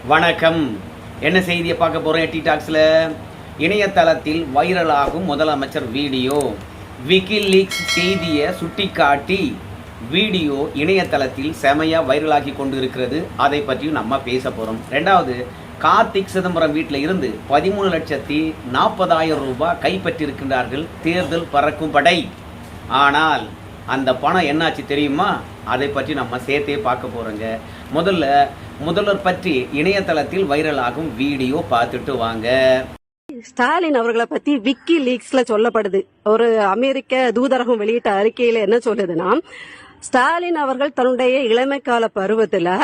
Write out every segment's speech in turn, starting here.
வணக்கம். என்ன செய்தியை பார்க்க போறோம் டிடாக்ஸ்ல? இணையதளத்தில் வைரலாகும் முதலமைச்சர் வீடியோ. விக்கிலீக்ஸ் செய்தியை சுட்டிக்காட்டி வீடியோ இணையதளத்தில் செமையா வைரலாகி கொண்டு இருக்கிறது. அதை பற்றியும் நம்ம பேச போறோம். ரெண்டாவது, கார்த்திக் சிதம்பரம் வீட்டில் இருந்து 13,40,000 ரூபாய் கைப்பற்றியிருக்கின்றார்கள் தேர்தல் பறக்கும் படை. ஆனால் அந்த பணம் என்னாச்சு தெரியுமா? அதை பற்றி நம்ம சேர்த்தே பார்க்க போறோங்க. முதல்வர் பற்றி இணையதளத்தில் வைரலாகும் வீடியோ பார்த்துட்டு வாங்க. ஸ்டாலின் அவர்களை பத்தி விக்கி லீக்ஸ்ல சொல்லப்படுது. ஒரு அமெரிக்க தூதரகம் வெளியிட்ட அறிக்கையில என்ன சொல்லுதுன்னா, ஸ்டாலின் அவர்கள் தன்னுடைய இளமை கால பருவத்துல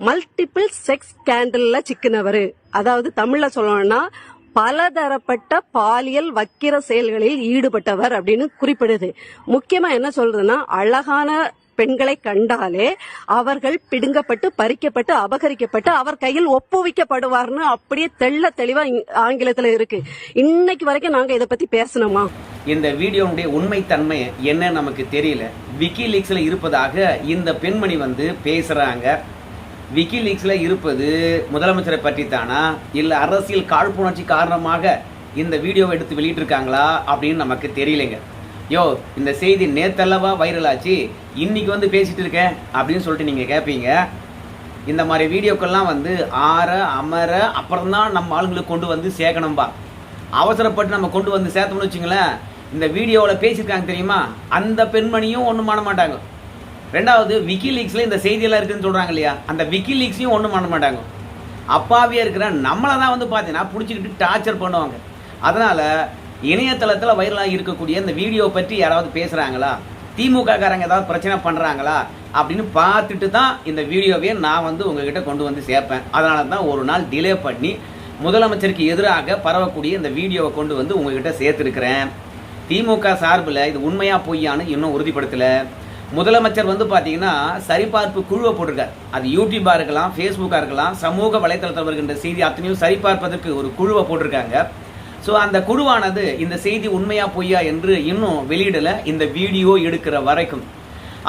மல்டிபிள் செக்ஸ் ஸ்கேண்டல்ல சிக்கினவர். அதாவது தமிழ்ல சொல்லணும்னா பலதரப்பட்ட பாலியல் வக்கிர செயல்களில் ஈடுபட்டவர் அப்படின்னு குறிப்பிடுது. முக்கியமா என்ன சொல்றதுன்னா, அழகான பெண்களை கண்டாலே அவர்கள் பிடுங்கப்பட்டு பறிக்கப்பட்டு அபகரிக்கப்பட்டு அவர் கையில் ஒப்புவிக்கப்படுவார்னு அப்படியே தெள்ள தெளிவா ஆங்கிலத்துல இருக்கு. இன்னைக்கு வரைக்கும் நாங்க இதை பத்தி பேசணுமா? இந்த வீடியோனுடைய உண்மைத்தன்மை என்ன நமக்கு தெரியல. விக்கிலீக்ஸ்ல இருப்பதாக இந்த பெண்மணி பேசுறாங்க. விக்கிலீக்ஸ்ல இருப்பது முதலமைச்சரை பற்றி தானா, இல்ல அரசியல் காழ்ப்புணர்ச்சி காரணமாக இந்த வீடியோவை எடுத்து வெளியிட்டு இருக்காங்களா அப்படின்னு நமக்கு தெரியலைங்க. யோ, இந்த செய்தி நேத்தல்லவா வைரல் ஆச்சு, இன்னைக்கு பேசிட்டு இருக்கேன் அப்படின்னு சொல்லிட்டு நீங்க கேட்பீங்க. இந்த மாதிரி வீடியோக்கெல்லாம் ஆற அமர அப்புறம் தான் நம்ம ஆளுங்களுக்கு கொண்டு சேர்க்கணும்பா. அவசரப்பட்டு நம்ம கொண்டு சேர்த்தோம்னு வச்சுங்களேன், இந்த வீடியோவில் பேசியிருக்காங்க தெரியுமா, அந்த பெண்மணியும் ஒன்றும் பண்ண மாட்டாங்க. ரெண்டாவது, விக்கிலீக்ஸ்ல இந்த செய்தியெல்லாம் இருக்குன்னு சொல்றாங்க இல்லையா, அந்த விக்கிலீக்ஸையும் ஒன்றும் பண்ண மாட்டாங்க. அப்பாவியா இருக்கிற நம்மளை தான் பார்த்தீங்கன்னா பிடிச்சிக்கிட்டு டார்ச்சர் பண்ணுவாங்க. அதனால இணையதளத்தில் வைரலாக இருக்கக்கூடிய இந்த வீடியோ பற்றி யாராவது பேசுறாங்களா, திமுக காரங்க ஏதாவது பிரச்சனை பண்றாங்களா அப்படின்னு பார்த்துட்டு தான் இந்த வீடியோவே நான் உங்ககிட்ட கொண்டு சேர்ப்பேன். அதனால தான் ஒரு நாள் டிலே பண்ணி முதலமைச்சருக்கு எதிராக பரவக்கூடிய இந்த வீடியோவை கொண்டு உங்ககிட்ட சேர்த்துருக்கிறேன். திமுக சார்பில் இது உண்மையா பொய்யான்னு இன்னும் உறுதிப்படுத்தல. முதலமைச்சர் பார்த்தீங்கன்னா சரிபார்ப்பு குழுவை போட்டிருக்காரு. அது யூடியூபா இருக்கலாம், ஃபேஸ்புக்கா இருக்கலாம், சமூக வலைத்தளத்தில் வருகின்ற செய்தி அத்தனையும் சரிபார்ப்பதற்கு ஒரு குழுவை போட்டிருக்காங்க. ஸோ அந்த குழுவானது இந்த செய்தி உண்மையா பொய்யா என்று இன்னும் வெளியிடல, இந்த வீடியோ எடுக்கிற வரைக்கும்.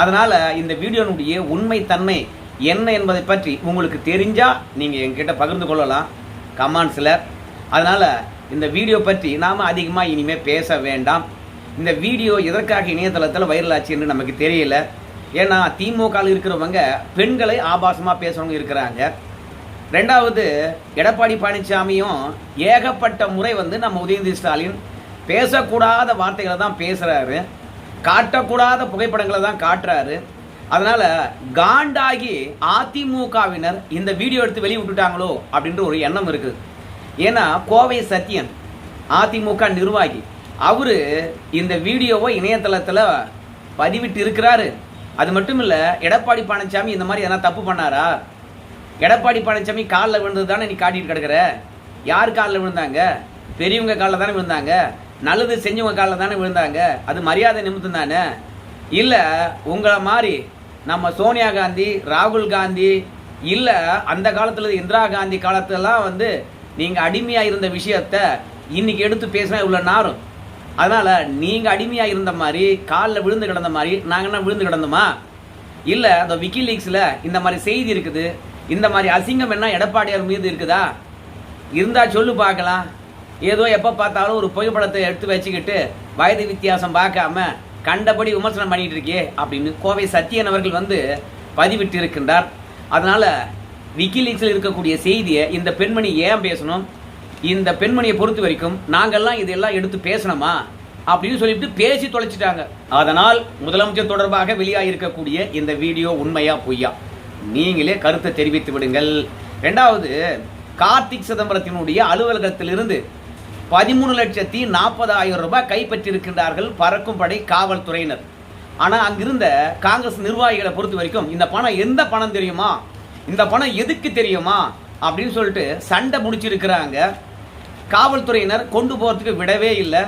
அதனால இந்த வீடியோனுடைய உண்மைத்தன்மை என்ன என்பதை பற்றி உங்களுக்கு தெரிஞ்சா நீங்க என்கிட்ட பகிர்ந்து கொள்ளலாம் கமெண்ட்ஸ்ல. அதனால இந்த வீடியோ பற்றி நாம அதிகமா இனிமே பேச வேண்டாம். இந்த வீடியோ எதற்காக இணையதளத்தில் வைரல் ஆச்சு என்று நமக்கு தெரியல. ஏன்னா திமுக இருக்கிறவங்க பெண்களை ஆபாசமா பேசுறவங்க இருக்கிறாங்க. ரெண்டாவது, எடப்பாடி பழனிசாமியும் ஏகப்பட்ட முறை நம்ம உதயநிதி ஸ்டாலின் பேசக்கூடாத வார்த்தைகளை தான் பேசுறாரு, காட்டக்கூடாத புகைப்படங்களை தான் காட்டுறாரு. அதனால காண்டாகி அதிமுகவினர் இந்த வீடியோ எடுத்து வெளியே விட்டுட்டாங்களோ அப்படின்ற ஒரு எண்ணம் இருக்குது. ஏன்னா கோவை சத்தியன் அதிமுக நிர்வாகி, அவரு இந்த வீடியோவை இணையதளத்தில் பதிவிட்டு இருக்கிறாரு. அது மட்டும் இல்ல, எடப்பாடி பழனிசாமி இந்த மாதிரி எதனா தப்பு பண்ணாரா? எடப்பாடி பழனிசாமி காலில் விழுந்தது தானே நீ காட்டிட்டு கிடக்குற. யார் காலில் விழுந்தாங்க? பெரியவங்க காலில் தானே விழுந்தாங்க, நல்லது செஞ்சவங்க காலில் தானே விழுந்தாங்க. அது மரியாதை நிமித்தம் தானே. இல்லை உங்களை மாதிரி நம்ம சோனியா காந்தி, ராகுல் காந்தி, இல்லை அந்த காலத்தில் இந்திரா காந்தி காலத்திலலாம் நீங்கள் அடிமையாக இருந்த விஷயத்த இன்னைக்கு எடுத்து பேசினா இவ்வளோ நாரும். அதனால நீங்கள் அடிமையாக இருந்த மாதிரி காலில் விழுந்து கிடந்த மாதிரி நாங்கள் என்ன விழுந்து கிடந்தோமா? இல்லை அந்த விக்கிலீக்ஸில் இந்த மாதிரி செய்தி இருக்குது, இந்த மாதிரி அசிங்கம் என்ன எடப்பாடியார் மீது இருக்குதா? இருந்தா சொல்லு பார்க்கலாம். ஏதோ எப்போ பார்த்தாலும் ஒரு புகைப்படத்தை எடுத்து வச்சுக்கிட்டு வயது வித்தியாசம் பார்க்காம கண்டபடி விமர்சனம் பண்ணிட்டு இருக்கே அப்படின்னு கோவை சத்தியன் அவர்கள் பதிவிட்டு இருக்கின்றார். அதனால விக்கிலீக்ஸில் இருக்கக்கூடிய செய்தியை இந்த பெண்மணி ஏன் பேசணும்? இந்த பெண்மணியை பொறுத்த வரைக்கும் நாங்கெல்லாம் இதெல்லாம் எடுத்து பேசணுமா அப்படின்னு சொல்லிட்டு பேசி தொலைச்சிட்டாங்க. அதனால் முதலமைச்சர் தொடர்பாக வெளியாகிருக்கக்கூடிய இந்த வீடியோ உண்மையா பொய்யா நீங்களே கருத்தை தெரிவித்து விடுங்கள். ரெண்டாவது, கார்த்திக் சிதம்பரத்தினுடைய அலுவலகத்திலிருந்து 13,40,000 ரூபாய் கைப்பற்றியிருக்கின்றார்கள் பறக்கும் படை காவல்துறையினர். ஆனா அங்கிருந்த காங்கிரஸ் நிர்வாகிகளை பொறுத்த வரைக்கும் இந்த பணம் எந்த பணம் தெரியுமா, இந்த பணம் எதுக்கு தெரியுமா அப்படின்னு சொல்லிட்டு சண்டை முடிச்சிருக்கிறாங்க. காவல்துறையினர் கொண்டு போறதுக்கு விடவே இல்லை.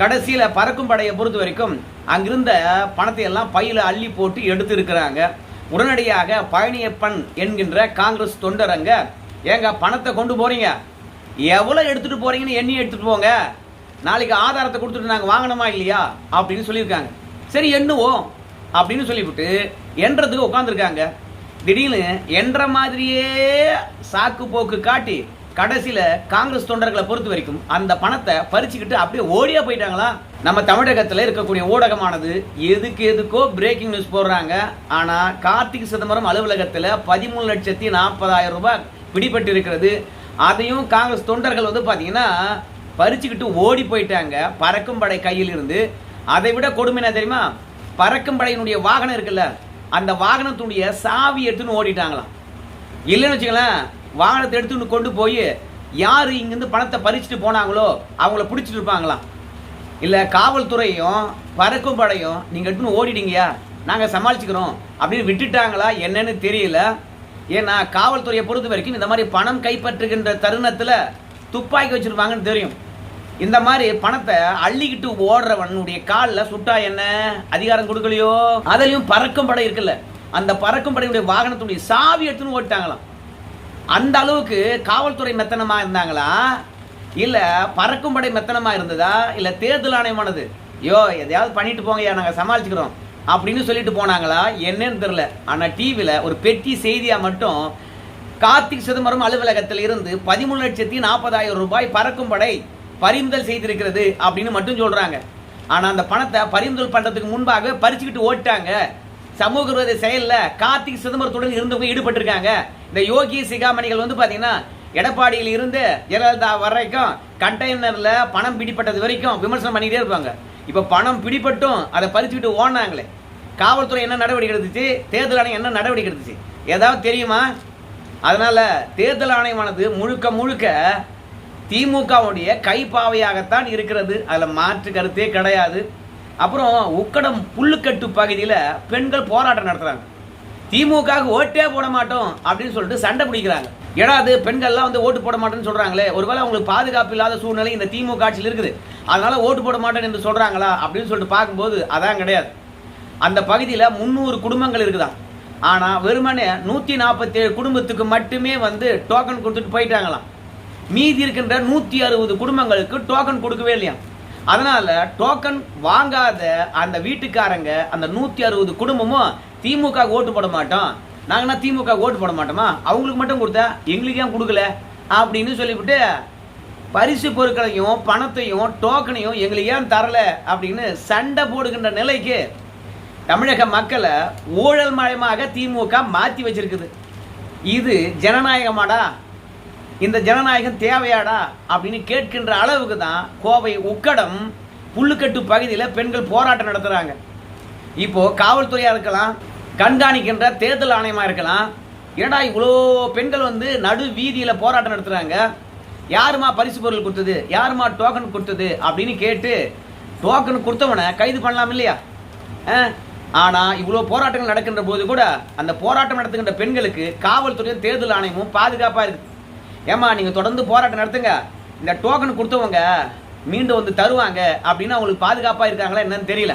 கடைசியில பறக்கும் படையை பொறுத்த வரைக்கும் அங்கிருந்த பணத்தை எல்லாம் பையில அள்ளி போட்டு எடுத்து இருக்கிறாங்க. உடனடியாக பழனியப்பன் என்கின்ற காங்கிரஸ் தொண்டரங்க, ஏங்க பணத்தை கொண்டு போறீங்க, எவ்வளவு எடுத்துட்டு போறீங்கன்னு எண்ணி எடுத்துட்டு போங்க, நாளைக்கு ஆதாரத்தை கொடுத்துட்டு நாங்க வாங்கணுமா இல்லையா அப்படின்னு சொல்லியிருக்காங்க. சரி எண்ணுவோம் அப்படின்னு சொல்லிவிட்டு எண்றதுக்கு உட்காந்துருக்காங்க. திடீர்னு என்ற மாதிரியே சாக்கு போக்கு காட்டி கடைசியில காங்கிரஸ் தொண்டர்களை பொறுத்த வரைக்கும் அந்த பணத்தை பறிச்சுக்கிட்டு அப்படியே ஓடியா போயிட்டாங்களா. நம்ம தமிழகத்துல இருக்கக்கூடிய ஊடகமானது எதுக்கோ பிரேக்கிங் நியூஸ் போடுறாங்க. ஆனா கார்த்திக் சிதம்பரம் அலுவலகத்துல 13,40,000 ரூபாய் பிடிபட்டு இருக்கிறது. அதையும் காங்கிரஸ் தொண்டர்கள் வந்து பாத்தீங்கன்னா பறிச்சுக்கிட்டு ஓடி போயிட்டாங்க பறக்கும் படை கையில் இருந்து. அதை விட கொடுமை என்ன தெரியுமா, பறக்கும் படையினுடைய வாகனம் இருக்குல்ல, அந்த வாகனத்துடைய சாவி எடுத்துன்னு ஓடிட்டாங்களாம். இல்லைன்னு வச்சுக்கலாம், வாகனத்தை எடுத்துன்னு கொண்டு போய் யாரு இங்கிருந்து பணத்தை பறிச்சுட்டு போனாங்களோ அவங்கள பிடிச்சிட்டு இருப்பாங்களாம். இல்ல காவல்துறையும் பறக்கும் படையும் நீங்க எடுத்துன்னு ஓடிட்டீங்கயா, நாங்க சமாளிச்சுக்கிறோம் அப்படின்னு விட்டுட்டாங்களா என்னன்னு தெரியல. ஏன்னா காவல்துறையை பொறுத்த வரைக்கும் இந்த மாதிரி பணம் கைப்பற்றுகின்ற தருணத்துல துப்பாக்கி வச்சிருப்பாங்கன்னு தெரியும். இந்த மாதிரி பணத்தை அள்ளிக்கிட்டு ஓடுறவனுடைய காலில் சுட்டா என்ன அதிகாரம் கொடுக்கலையோ. அதுலயும் பறக்கும் படை இருக்குல்ல, அந்த பறக்கும் படையுடைய வாகனத்துடைய சாவி எடுத்துன்னு ஓட்டாங்களாம். அந்த அளவுக்கு காவல்துறை மெத்தனமா இருந்தாங்களா, இல்ல பறக்கும் படை மெத்தனமா இருந்ததா, இல்ல தேர்தல் ஆணையமானது யோ எதையாவது பண்ணிட்டு போங்கயா நாங்க சமாளிச்சுக்கிறோம் அப்படின்னு சொல்லிட்டு போனாங்களா என்னன்னு தெரியல. ஆனா டிவில ஒரு பெட்டி செய்தியா மட்டும் கார்த்திக் சிதம்பரம் அலுவலகத்தில் இருந்து 13,40,000 ரூபாய் பறக்கும் படை பறிமுதல் செய்திருக்கிறது அப்படின்னு மட்டும் சொல்றாங்க. ஆனா அந்த பணத்தை பறிமுதல் பண்றதுக்கு முன்பாக பறிச்சுக்கிட்டு ஓட்டாங்க. சமூக விரோத செயல்ல கார்த்திக் சிதம்பரத்துடன் இருந்தவங்க ஈடுபட்டிருக்காங்க. இந்த யோகி சிகாமணிகள் வந்து பாத்தீங்கன்னா எடப்பாடியில் இருந்து ஜெயலலிதா வரைக்கும் கண்டெய்னர்ல பணம் பிடிப்பட்டது வரைக்கும் விமர்சனம் பண்ணிட்டே இருப்பாங்க. இப்ப பணம் பிடிப்பட்டும் அதை பறிச்சுக்கிட்டு ஓடினாங்களே, காவல்துறை என்ன நடவடிக்கை எடுத்துச்சு, தேர்தல் ஆணையம் என்ன நடவடிக்கை எடுத்துச்சு ஏதாவது தெரியுமா? அதனால தேர்தல் ஆணையமானது முழுக்க முழுக்க திமுகவுடைய கைப்பாவையாகத்தான் இருக்கிறது, அதுல மாற்று கருத்தே கிடையாது. அப்புறம் உக்கடம் புல்லுக்கட்டு பகுதியில் பெண்கள் போராட்டம் நடத்துறாங்க. திமுக ஓட்டே போட மாட்டோம் அப்படின்னு சொல்லிட்டு சண்டை பிடிக்கிறாங்க. ஏடாது பெண்கள்லாம் வந்து ஓட்டு போட மாட்டேன்னு சொல்றாங்களே, ஒருவேளை அவங்களுக்கு பாதுகாப்பு இல்லாத சூழ்நிலை இந்த திமுக ஆட்சியில் இருக்குது, அதனால ஓட்டு போட மாட்டேன் என்று சொல்றாங்களா அப்படின்னு சொல்லிட்டு பார்க்கும்போது அதான் கிடையாது. அந்த பகுதியில் 300 குடும்பங்கள் இருக்குதான். ஆனா வெறுமனே 147 குடும்பத்துக்கு மட்டுமே வந்து டோக்கன் கொடுத்துட்டு போயிட்டாங்களாம். மீதி இருக்கின்ற 160 குடும்பங்களுக்கு டோக்கன் கொடுக்கவே இல்லையா. அதனால டோக்கன் வாங்காத அந்த வீட்டுக்காரங்க அந்த 160 குடும்பமும் திமுக ஓட்டு போட மாட்டோம், நாங்கன்னா திமுக ஓட்டு போட மாட்டோமா, அவங்களுக்கு மட்டும் கொடுத்தா எங்களுக்கு ஏன் கொடுக்கல அப்படின்னு சொல்லிவிட்டு பரிசு பொருட்களையும் பணத்தையும் டோக்கனையும் எங்களுக்கு ஏன் தரல அப்படின்னு சண்டை போடுகின்ற நிலைக்கு தமிழக மக்களை ஊழல் மயமாக திமுக மாற்றி வச்சிருக்குது. இது ஜனநாயகமாடா, இந்த ஜனநாயகம் தேவையாடா அப்படின்னு கேட்கின்ற அளவுக்கு தான் கோவை உக்கடம் புல்லுக்கட்டு பகுதியில் பெண்கள் போராட்டம் நடத்துறாங்க. இப்போ காவல்துறையா இருக்கலாம், கண்காணிக்கின்ற தேர்தல் ஆணையமா இருக்கலாம், ஏடா இவ்வளோ பெண்கள் வந்து நடு வீதியில போராட்டம் நடத்துறாங்க, யாருமா பரிசு பொருள் கொடுத்தது, யாருமா டோக்கன் கொடுத்தது அப்படின்னு கேட்டு டோக்கன் கொடுத்தவனை கைது பண்ணலாம் இல்லையா? ஆனா இவ்வளவு போராட்டங்கள் நடக்கின்ற போது கூட அந்த போராட்டம் நடத்துகின்ற பெண்களுக்கு காவல்துறையும் தேர்தல் ஆணையமும் பாதுகாப்பா இருக்கு. ஏமா நீங்க தொடர்ந்து போராட்டம் நடத்துங்க, இந்த டோக்கன் கொடுத்தவங்க மீண்டும் வந்து தருவாங்க அப்படின்னு அவங்களுக்கு பாதுகாப்பா இருக்காங்களா என்னன்னு தெரியல.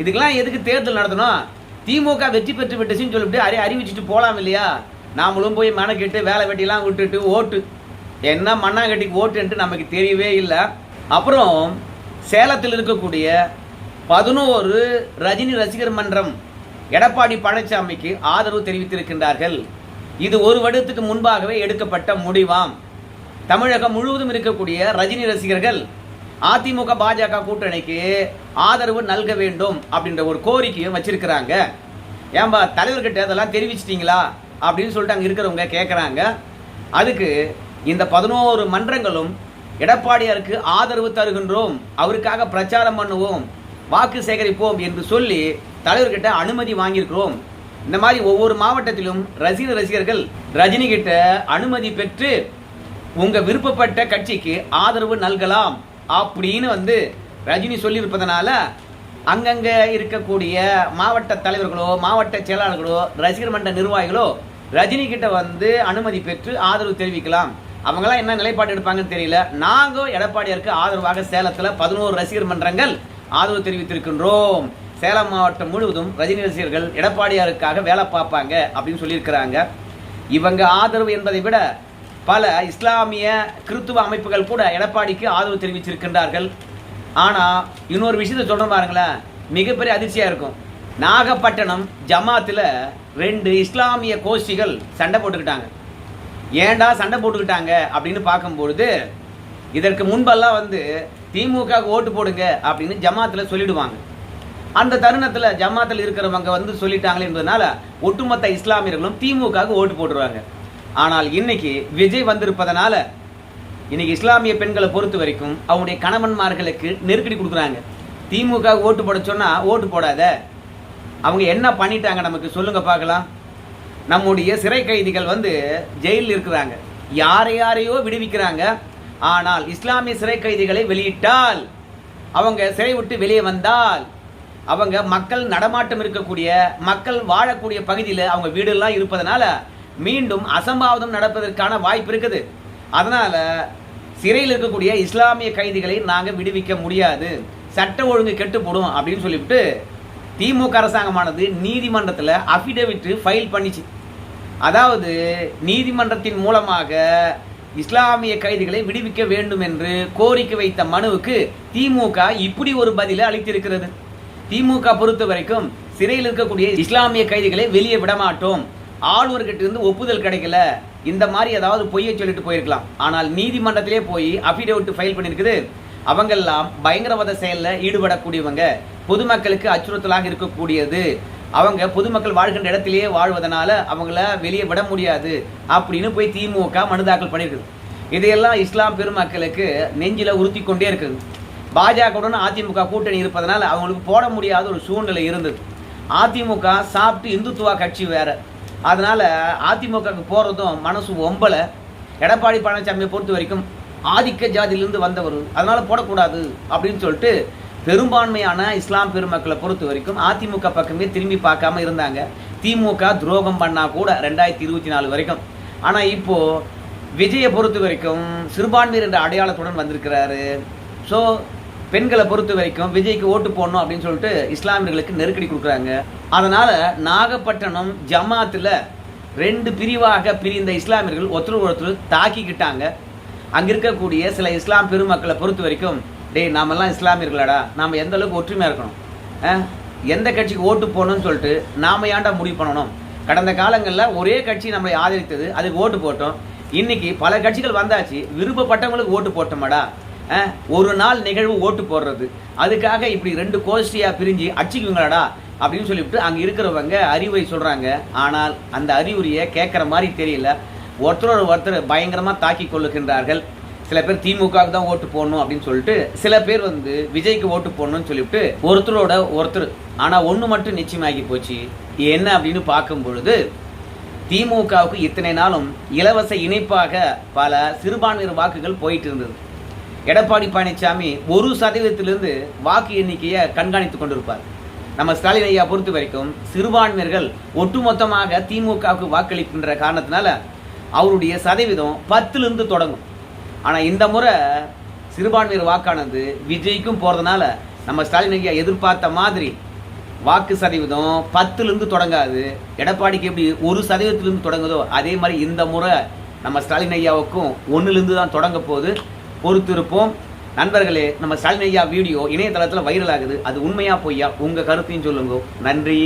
இதுக்கெல்லாம் எதுக்கு தேர்தல் நடத்தணும்? திமுக வெற்றி பெற்று விட்டுச்சுன்னு சொல்லிட்டு அறிவிச்சுட்டு போலாம் இல்லையா? நாமளும் போய் மெனக்கெட்டு வேலை வெட்டிலாம் விட்டுட்டு ஓட்டு என்ன மண்ணாங்கட்டிக்கு ஓட்டுன்ட்டு நமக்கு தெரியவே இல்லை. அப்புறம் சேலத்தில் இருக்கக்கூடிய 11 ரஜினி ரசிகர் மன்றம் எடப்பாடி பழனிசாமிக்கு ஆதரவு தெரிவித்திருக்கின்றார்கள். இது ஒரு வருடத்துக்கு முன்பாகவே எடுக்கப்பட்ட முடிவாம். தமிழகம் முழுவதும் இருக்கக்கூடிய ரஜினி ரசிகர்கள் அதிமுக பாஜக கூட்டணிக்கு ஆதரவு நல்க வேண்டும் அப்படின்ற ஒரு கோரிக்கையும் வச்சிருக்கிறாங்க. ஏன்பா தலைவர்கிட்ட அதெல்லாம் தெரிவிச்சிட்டீங்களா அப்படின்னு சொல்லிட்டு அங்கே இருக்கிறவங்க கேட்குறாங்க. அதுக்கு இந்த 11 மன்றங்களும் எடப்பாடியாருக்கு ஆதரவு தருகின்றோம், அவருக்காக பிரச்சாரம் பண்ணுவோம், வாக்கு சேகரிப்போம் என்று சொல்லி தலைவர்கிட்ட அனுமதி வாங்கியிருக்கிறோம். இந்த மாதிரி ஒவ்வொரு மாவட்டத்திலும் ரசிகர்கள் ரஜினி கிட்ட அனுமதி பெற்று உங்க விருப்பப்பட்ட கட்சிக்கு ஆதரவு நல்கலாம் அப்படின்னு வந்து ரஜினி சொல்லியிருப்பதனால அங்கங்க இருக்கக்கூடிய மாவட்ட தலைவர்களோ மாவட்ட செயலாளர்களோ ரசிகர் மன்ற நிர்வாகிகளோ ரஜினி கிட்ட வந்து அனுமதி பெற்று ஆதரவு தெரிவிக்கலாம். அவங்களாம் என்ன நிலைப்பாடு எடுப்பாங்கன்னு தெரியல. நாங்கள் எடப்பாடியாருக்கு ஆதரவாக சேலத்தில் 11 ரசிகர் மன்றங்கள் ஆதரவு தெரிவித்திருக்கின்றோம். சேலம் மாவட்டம் முழுவதும் ரஜினி ரசிகர்கள் எடப்பாடியாருக்காக வேலை பார்ப்பாங்க அப்படின்னு சொல்லியிருக்கிறாங்க. இவங்க ஆதரவு என்பதை விட பல இஸ்லாமிய கிறித்துவ அமைப்புகள் கூட எடப்பாடிக்கு ஆதரவு தெரிவிச்சிருக்கின்றார்கள். ஆனால் இன்னொரு விஷயத்தை சொல்ற பாருங்களேன், மிகப்பெரிய அதிர்ச்சியாக இருக்கும். நாகப்பட்டினம் ஜமாத்துல 2 இஸ்லாமிய கோஷ்டிகள் சண்டை போட்டுக்கிட்டாங்க. ஏன்டா சண்டை போட்டுக்கிட்டாங்க அப்படின்னு பார்க்கும்பொழுது, இதற்கு முன்பெல்லாம் வந்து திமுக ஓட்டு போடுங்க அப்படின்னு ஜமாத்துல சொல்லிடுவாங்க. அந்த தருணத்துல ஜமாத்தில் இருக்கிறவங்க வந்து சொல்லிட்டாங்களே என்பதனால ஒட்டுமொத்த இஸ்லாமியர்களும் திமுக ஓட்டு போட்டுருவாங்க. ஆனால் இன்னைக்கு விஜய் வந்திருப்பதனால இன்னைக்கு இஸ்லாமிய பெண்களை பொறுத்த வரைக்கும் அவங்களுடைய கணவன்மார்களுக்கு நெருக்கடி கொடுக்குறாங்க. திமுக ஓட்டு போட சொன்னா ஓட்டு போடாத, அவங்க என்ன பண்ணிட்டாங்க நமக்கு சொல்லுங்க பார்க்கலாம். நம்முடைய சிறை கைதிகள் வந்து ஜெயிலில் இருக்கிறாங்க, யாரையோ விடுவிக்கிறாங்க. ஆனால் இஸ்லாமிய சிறை கைதிகளை வெளியிட்டால், அவங்க சிறை விட்டு வெளியே வந்தால், அவங்க மக்கள் நடமாட்டம் இருக்கக்கூடிய மக்கள் வாழக்கூடிய பகுதியில் அவங்க வீடெல்லாம் இருப்பதனால மீண்டும் அசம்பாவிதம் நடப்பதற்கான வாய்ப்பு இருக்குது. அதனால சிறையில் இருக்கக்கூடிய இஸ்லாமிய கைதிகளை நாங்கள் விடுவிக்க முடியாது, சட்ட ஒழுங்கு கெட்டுப்படும் அப்படின்னு சொல்லிவிட்டு திமுக அரசாங்கமானது நீதிமன்றத்தில் அஃபிடவிட் ஃபைல் பண்ணிச்சு. அதாவது நீதிமன்றத்தின் மூலமாக இஸ்லாமிய கைதிகளை விடுவிக்க வேண்டும் என்று கோரிக்கை வைத்த மனுவுக்கு திமுக இப்படி ஒரு பதிலை அளித்திருக்கிறது. திமுக பொறுத்த வரைக்கும் சிறையில் இருக்கக்கூடிய இஸ்லாமிய கைதிகளை வெளியே விட மாட்டோம், ஆளுநர்கிட்ட இருந்து ஒப்புதல் கிடைக்கல, இந்த மாதிரி ஏதாவது பொய்யை சொல்லிட்டு போயிருக்கலாம். ஆனால் நீதிமன்றத்திலே போய் அஃபிடவிட் ஃபைல் பண்ணியிருக்குது. அவங்கெல்லாம் பயங்கரவாத செயலில் ஈடுபடக்கூடியவங்க, பொதுமக்களுக்கு அச்சுறுத்தலாக இருக்கக்கூடியது, அவங்க பொதுமக்கள் வாழ்கின்ற இடத்திலேயே வாழ்வதனால அவங்கள வெளியே விட முடியாது அப்படின்னு போய் திமுக மனு தாக்கல் பண்ணியிருக்குது. இதையெல்லாம் இஸ்லாம் பெருமக்களுக்கு நெஞ்சில உறுத்தி கொண்டே இருக்குது. பாஜகவுடன் அதிமுக கூட்டணி இருப்பதனால அவங்களுக்கு போட முடியாத ஒரு சூழ்நிலை இருந்தது. அதிமுக சாப்பிட்டு இந்துத்துவா கட்சி வேற, அதனால அதிமுகவுக்கு போறதும் மனசு ஒம்பல. எடப்பாடி பழனிசாமியை பொறுத்த வரைக்கும் ஆதிக்க ஜாதியிலிருந்து வந்தவர், அதனால போடக்கூடாது அப்படின்னு சொல்லிட்டு பெரும்பான்மையான இஸ்லாம் பெருமக்களை பொறுத்த வரைக்கும் அதிமுக பக்கமே திரும்பி பார்க்காம இருந்தாங்க. திமுக துரோகம் பண்ணா கூட 2024 வரைக்கும். ஆனா இப்போ விஜயை பொறுத்த வரைக்கும் சிறுபான்மையர் என்ற அடையாளத்துடன் வந்திருக்கிறாரு. ஸோ பெண்களை பொறுத்த வரைக்கும் விஜய்க்கு ஓட்டு போடணும் அப்படின்னு சொல்லிட்டு இஸ்லாமியர்களுக்கு நெருக்கடி கொடுக்குறாங்க. அதனால நாகப்பட்டினம் ஜமாத்தில் 2 பிரிவாக பிரிந்த இஸ்லாமியர்கள் ஒருத்தர் தாக்கிக்கிட்டாங்க. அங்க இருக்கக்கூடிய சில இஸ்லாம் பெருமக்களை பொறுத்த வரைக்கும், டேய் நாமெல்லாம் இஸ்லாமியர்களாடா, நாம் எந்த அளவுக்கு ஒற்றுமையாக இருக்கணும், எந்த கட்சிக்கு ஓட்டு போகணும்னு சொல்லிட்டு நாம ஏன்டா முடிவு பண்ணணும். கடந்த காலங்களில் ஒரே கட்சி நம்மளை ஆதரித்தது, அதுக்கு ஓட்டு போட்டோம். இன்னைக்கு பல கட்சிகள் வந்தாச்சு, விருப்பப்பட்டவங்களுக்கு ஓட்டு போட்டோமாடா. ஒரு நாள் நிகழ்வு ஓட்டு போடுறது, அதுக்காக இப்படி 2 கோஷ்டியா பிரிஞ்சு அடிச்சுக்குவீங்களாடா அப்படின்னு சொல்லிவிட்டு அங்கே இருக்கிறவங்க அறிவுரை சொல்றாங்க. ஆனால் அந்த அறிவுரையை கேட்குற மாதிரி தெரியல. ஒருத்தர் பயங்கரமாக தாக்கி கொள்ளுகின்றார்கள். சில பேர் திமுகவுக்கு தான் ஓட்டு போடணும் அப்படின்னு சொல்லிட்டு, சில பேர் வந்து விஜய்க்கு ஓட்டு போடணும்னு சொல்லிவிட்டு ஒருத்தர். ஆனால் ஒன்று மட்டும் நிச்சயமாகி போச்சு. என்ன அப்படின்னு பார்க்கும் பொழுது, திமுகவுக்கு இத்தனை நாளும் இலவச இணைப்பாக பல சிறுபான்மையினர் வாக்குகள் போயிட்டு இருந்தது. எடப்பாடி பழனிசாமி 1% வாக்கு எண்ணிக்கையை கண்காணித்து கொண்டிருப்பார். நம்ம ஸ்டாலின் ஐயா பொறுத்த வரைக்கும் சிறுபான்மையர்கள் ஒட்டுமொத்தமாக திமுகவுக்கு வாக்களிக்கின்ற காரணத்தினால அவருடைய சதவீதம் 10 தொடங்கும். ஆனால் இந்த முறை சிறுபான்மையர் வாக்கானது விஜய்க்கும் போகிறதுனால நம்ம ஸ்டாலின் ஐயா எதிர்பார்த்த மாதிரி வாக்கு சதவீதம் 10 தொடங்காது. எடப்பாடிக்கு எப்படி 1% தொடங்குதோ அதே மாதிரி இந்த முறை நம்ம ஸ்டாலின் ஐயாவுக்கும் 1 தான் தொடங்க போகுது. பொறுத்திருப்போம் நண்பர்களே. நம்ம ஸ்டாலின் ஐயா வீடியோ இணையதளத்தில் வைரல் ஆகுது, அது உண்மையா பொய்யா? உங்க கருத்தையும் சொல்லுங்க. நன்றி.